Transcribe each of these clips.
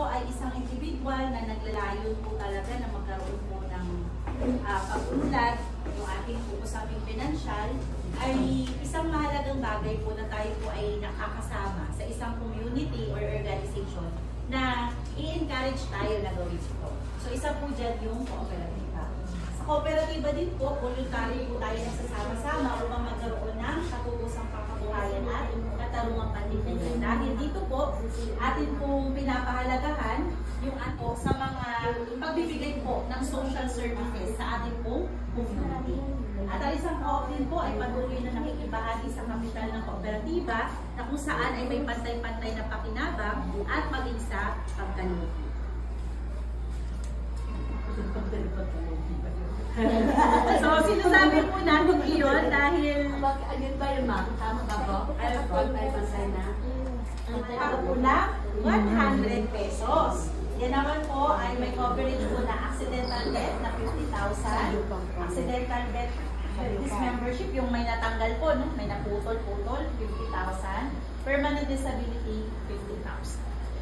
po ay isang individual na naglalayon po talaga na magkaroon po ng pag-unlad, yung ating usaping pinansyal, ay isang mahalagang bagay po na tayo po ay nakakasama sa isang community or organization na i-encourage tayo na gawin ito. So isa po dyan yung kooperatiba. Sa kooperatiba din po, voluntary po tayo nagsasama-sama upang magkaroon ng katubusang pangkabuhayan at katarungang panlipunan. Dahil dito po, atin pong pinapahalagahan yung ato sa mga pagbibigay po ng social services sa ating pong community. At ang isang co-op din po ay patuloy na nakikibahagi sa kapital ng kooperatiba na kung saan ay may pantay-pantay na pakinabang at maging sa pagkalugi. So, sinasabi po natin iyon dahil... Ayun ba yun, ma'am? Tama ba po? Ay, pasay na. Pagkulang 100 pesos. Yan naman po ay may coverage po na accidental death na 50,000. Accidental death dismembership, yung may natanggal po, no? May naputol-putol, 50,000. Permanent disability, 50,000.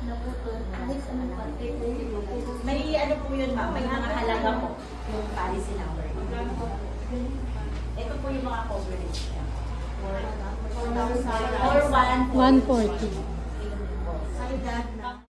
Naputol. Kahit anong parte po yun. May ano po yun, ma'am? May mga halaga po yung policy number. Ito po yung mga coverage niya. 4,000 or 140. 140.